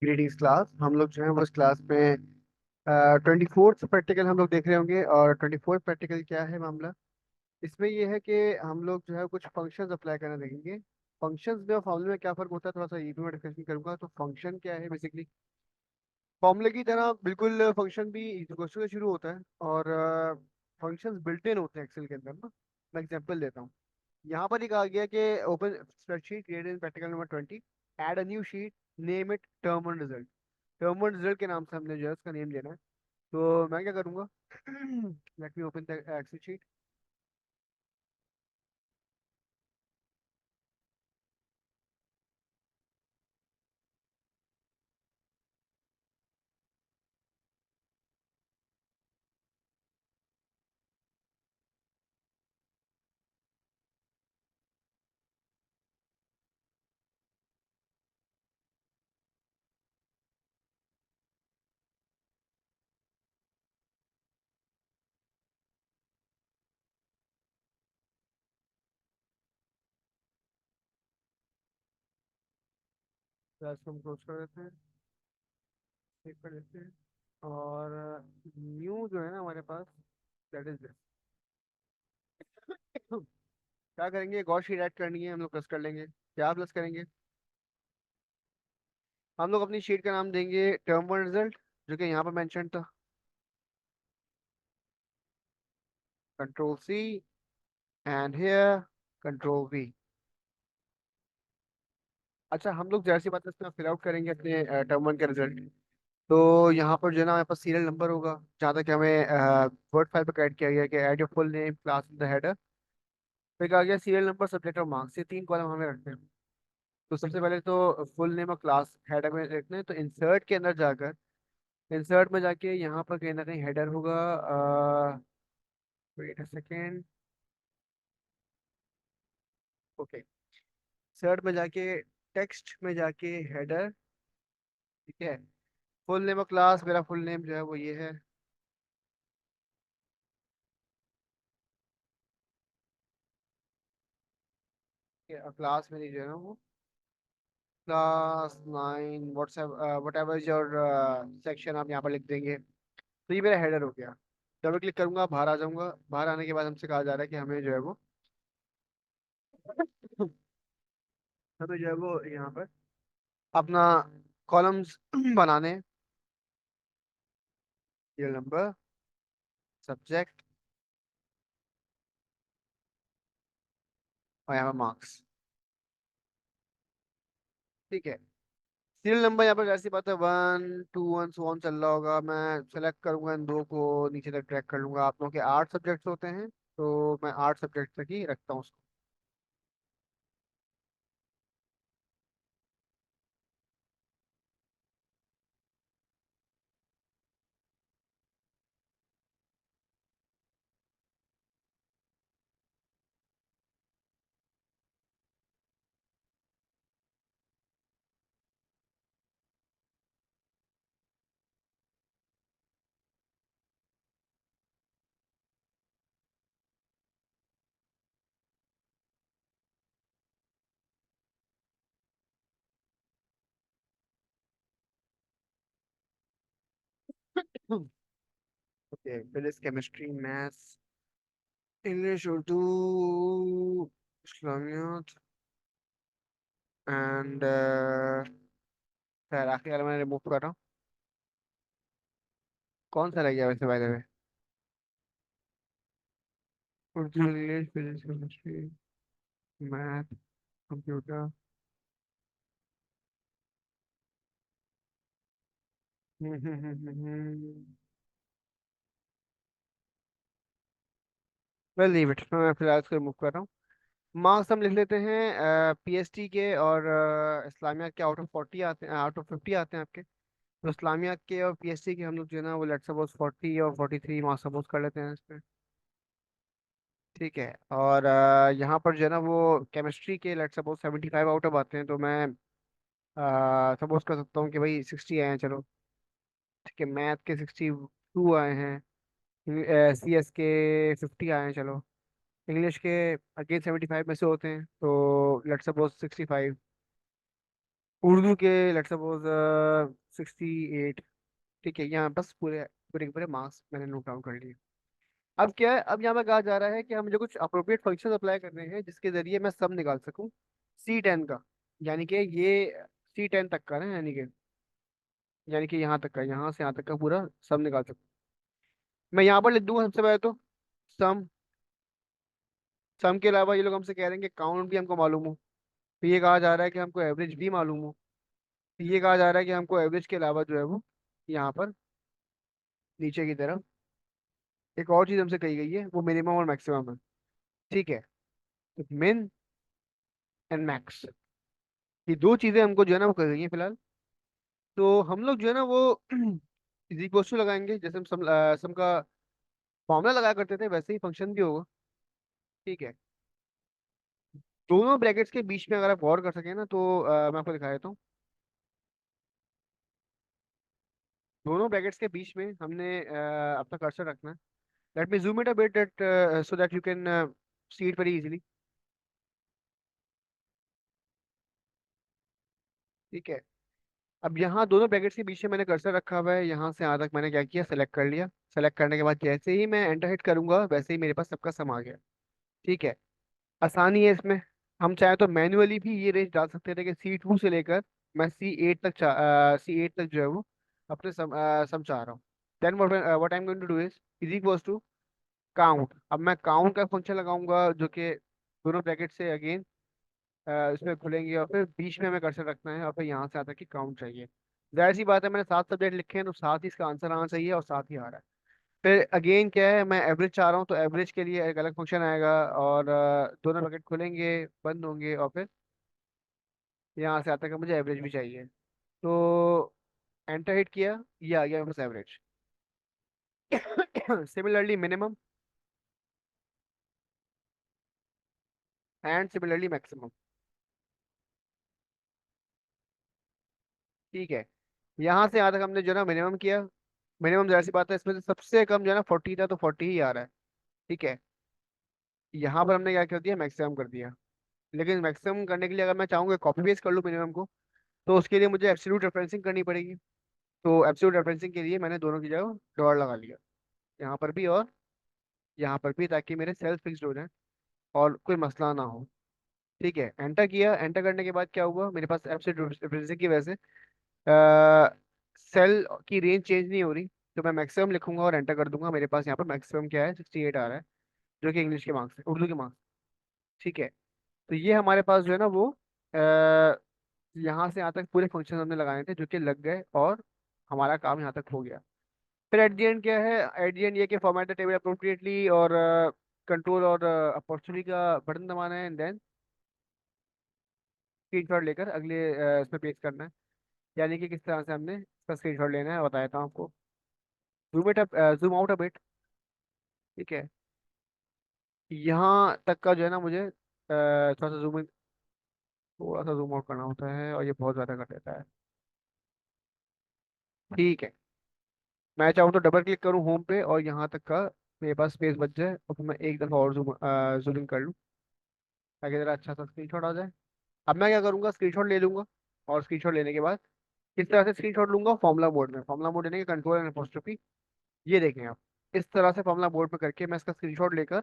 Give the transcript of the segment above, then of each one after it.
Greetings class. हम लोग जो है वो इस क्लास में 24th प्रैक्टिकल हम लोग देख रहे होंगे। और 24th प्रैक्टिकल क्या है मामला, इसमें ये है कि हम लोग जो है कुछ फंक्शंस अप्लाई करना देखेंगे। फंक्शंस में और फॉर्मूले में क्या फर्क होता है थोड़ा सा ये भी मैं डिस्कशन करूंगा। तो फंक्शन क्या है बेसिकली, फॉर्मूले की तरह बिल्कुल फंक्शन भी क्वेश्चन से शुरू होता है। और फंक्शंस बिल्ट इन होते हैं एक्सेल के अंदर ना। मैं एग्जांपल देता हूँ। यहाँ पर एक आ गया कि open spreadsheet created in practical number 20, add a new sheet, name it term and result. Term and result के नाम से हमने जो है उसका नेम लेना है। तो मैं क्या करूँगा, let me open the Excel sheet. हम क्लोज कर देते हैं, सेव कर देते हैं। और न्यू जो है ना हमारे पास, दैट इज दिस। क्या करेंगे, एक और शीट ऐड करनी है, हम लोग प्लस कर लेंगे। क्या प्लस करेंगे, हम लोग अपनी शीट का नाम देंगे टर्म वन रिजल्ट, जो कि यहाँ पर मेंशन था। Control C and here control V. अच्छा, हम लोग जैसी बात है इसमें फिल आउट करेंगे अपने टर्म वन का रिजल्ट। तो यहाँ पर जो है ना हमारे पास सीरियल नंबर होगा, जहाँ तक हमें वर्ड फाइल पर ऐड किया गया है कि add your full name class in the header. फिर कहा गया सीरियल नंबर सब्जेक्ट और मार्क्स, ये तीन कॉलम हमें रखते हैं। तो सबसे पहले तो फुल नेम और क्लास हेडर में रखते हैं। तो इंसर्ट के अंदर जाकर, इंसर्ट में जाके यहाँ पर कहीं ना कहीं हेडर होगा। Wait a second, okay. Insert में जाके टेक्स्ट में जाके हेडर, ठीक है। फुल नेम और क्लास, मेरा फुल नेम जो है वो ये है। क्लास मेरी जो है ना वो class 9 WhatsApp, what ever is your section, आप यहाँ पर लिख देंगे। तो ये मेरा हेडर हो गया। डबल क्लिक करूंगा, बाहर आ जाऊंगा। बाहर आने के बाद हमसे कहा जा रहा है कि हमें जो है वो हमें जो है वो यहाँ पर अपना कॉलम्स बनाने, ये नंबर, सब्जेक्ट, और यहाँ पर मार्क्स। ठीक है। सीरियल नंबर यहाँ पर ऐसी बात है, 1 2 1 सो ऑन चल रहा होगा। मैं सेलेक्ट करूंगा इन दो को, नीचे तक ट्रैक कर लूंगा। आप लोगों के 8 सब्जेक्ट्स होते हैं, तो मैं 8 सब्जेक्ट तक ही रखता हूँ उसको। Okay, physics, chemistry, maths, English, Urdu, Islamiyat and खैर आखिरी वाला मैं रिमूव कर रहा हूँ। कौन सा रह गया वैसे by the way? Urdu, English, physics, chemistry, math, computer. Well leave it, मैं फिलहाल इसको रिमूव कर रहा हूँ। मार्क्स हम लिख लेते हैं पीएसटी के और इस्लामिया के आउट ऑफ 40 आते हैं, आउट ऑफ 50 आते हैं आपके। तो इस्लामिया के और पीएसटी के हम लोग जो है ना वो लेट्स सपोज 40 और 43 मार्क्स सपोज कर लेते हैं इस पे। ठीक है। और यहाँ पर जो है ना वो केमिस्ट्री के लेट्स सपोज 75 आउट ऑफ आते हैं, तो मैं सपोज कर सकता हूँ कि भाई 60 आए हैं, चलो। ठीक है, मैथ के 62 आए हैं, सीएस के 50 आए हैं, चलो। इंग्लिश के अगेन 75 में से होते हैं, तो लेट्स सपोज 65। उर्दू के लेट्स सपोज 68। ठीक है, यहाँ बस पूरे पूरे के पूरे मार्क्स मैंने नोट डाउन कर लिए। अब क्या है, अब यहाँ पे कहा जा रहा है कि हम मुझे कुछ अप्रोप्रिएट फंक्शन अप्लाई करने हैं जिसके जरिए मैं सम निकाल सकूं C10 का। यानी कि ये C10 तक का ना, यानी कि यहाँ तक का, यहाँ से यहाँ तक का पूरा सम निकाल सकूं। मैं यहाँ पर लिख दूंगा सबसे पहले तो सम। सम के अलावा ये लोग हमसे कह रहे हैं कि काउंट भी हमको मालूम हो। फिर ये कहा जा रहा है कि हमको एवरेज भी मालूम हो। फिर ये कहा जा रहा है कि हमको एवरेज के अलावा जो है वो यहाँ पर नीचे की तरफ एक और चीज हमसे कही गई है, वो मिनिमम और मैक्सिमम है। ठीक है, तो मिन एंड मैक्स, ये दो चीजें हमको जो है ना वो कही गई हैं फिलहाल। तो हम लोग जो है ना वो इज इक्वल टू लगाएंगे, जैसे हम सम का फॉर्मूला लगाया करते थे वैसे ही फंक्शन भी होगा। ठीक है, दोनों ब्रैकेट्स के बीच में अगर आप गौर कर सकें ना तो मैं आपको दिखा देता हूँ। दोनों ब्रैकेट्स के बीच में हमने अपना कर्सर रखना है। Let me zoom it a bit that so that you can see it very easily. ठीक है, अब यहाँ दोनों ब्रैकेट्स के बीच में मैंने कर्सर रखा हुआ है, यहाँ से यहाँ तक मैंने क्या किया, सेलेक्ट कर लिया। सेलेक्ट करने के बाद जैसे ही मैं एंटर हिट करूंगा वैसे ही मेरे पास सबका सम आ गया। ठीक है, आसानी है इसमें। हम चाहे तो मैन्युअली भी ये रेंज डाल सकते थे कि C2 से लेकर मैं C8 तक जो है वो अपने सम चाह रहा हूँ। Then what I am going to do is equals to count. अब मैं काउंट का फंक्शन लगाऊंगा जो कि दोनों ब्रैकेट से अगेन इसमें खुलेंगे, और फिर बीच में हमें कर्सर रखना है, और फिर यहाँ से आता है कि काउंट चाहिए। जाहिर सी बात है, मैंने 7 सब्जेक्ट लिखे हैं तो साथ ही इसका आंसर आना चाहिए, और साथ ही आ रहा है। फिर अगेन क्या है, मैं एवरेज चाह रहा हूँ तो एवरेज के लिए एक अलग फंक्शन आएगा, और दोनों बकेट खुलेंगे, बंद होंगे, और फिर यहाँ से आता है कि मुझे एवरेज भी चाहिए। तो एंटर हिट किया, ये आ गया मेरे पास average. Similarly minimum and similarly maximum. ठीक है, यहाँ से यहाँ तक हमने जो है ना मिनिमम किया। मिनिमम जाहिर सी बात है, इसमें से सबसे कम जो है ना 40 था, तो 40 ही आ रहा है। ठीक है, यहाँ पर हमने क्या कर दिया, मैक्सिमम कर दिया। लेकिन मैक्सिमम करने के लिए अगर मैं चाहूंगा कॉपी पेस्ट कर लूँ मिनिमम को, तो उसके लिए मुझे एब्सोल्यूट रेफरेंसिंग करनी पड़ेगी। तो एब्सोल्यूट रेफरेंसिंग के लिए मैंने दोनों की जगह डॉट लगा लिया, यहाँ पर भी और यहाँ पर भी, ताकि मेरे सेल फिक्स्ड हो जाए और कोई मसला ना हो। ठीक है, एंटर किया। एंटर करने के बाद क्या हुआ, मेरे पास एब्सोल्यूट रेफरेंसिंग की वजह से सेल की रेंज चेंज नहीं हो रही। तो मैं मैक्सिमम लिखूंगा और एंटर कर दूंगा, मेरे पास यहाँ पर मैक्सिमम क्या है, 68 आ रहा है, जो कि इंग्लिश के मार्क्स है, उर्दू के मार्क्स। ठीक है, तो ये हमारे पास जो है ना वो यहाँ से यहाँ तक पूरे फंक्शन हमने लगाए थे जो कि लग गए, और हमारा काम यहाँ तक हो गया। फिर एट दी एंड क्या है, एट दी एंड ये कि फॉर्मेट द टेबल अप्रोप्रिएटली, और कंट्रोल और अपॉर्चुनिटी का बटन दबाना है, एंड देन स्क्रीनशॉट लेकर अगले इसमें पेस्ट करना है। यानी कि किस तरह से हमने इसका स्क्रीनशॉट लेना है बताया था आपको। Zoom it up, zoom out a bit. ठीक है, यहाँ तक का जो है ना मुझे थोड़ा सा जूम इन, थोड़ा सा जूम आउट करना होता है, और ये बहुत ज़्यादा कर देता है। ठीक है, मैं चाहूँ तो डबल क्लिक करूँ होम पे, और यहाँ तक का मेरे पास स्पेस बच जाए, और फिर मैं एक दफ़ा और जूम इन कर लूँ, ताकि ज़रा अच्छा सा स्क्रीनशॉट आ जाए। अब मैं क्या करूँगा, स्क्रीनशॉट ले लूंगा, और स्क्रीनशॉट लेने के बाद किस तरह से स्क्रीनशॉट लूंगा, फॉर्मुला मोड में। फॉर्मुला मोड यानी कि कंट्रोल एंड अपोस्ट्रोफी। ये देखें आप, इस तरह से फॉर्मुला बोर्ड पे करके मैं इसका स्क्रीनशॉट लेकर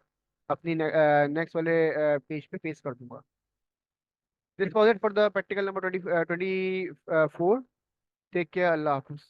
अपनी नेक्स्ट वाले पेज पे पेस्ट कर दूंगा। This was it for the practical number 20 24। Take care, अल्लाह हाफिज़।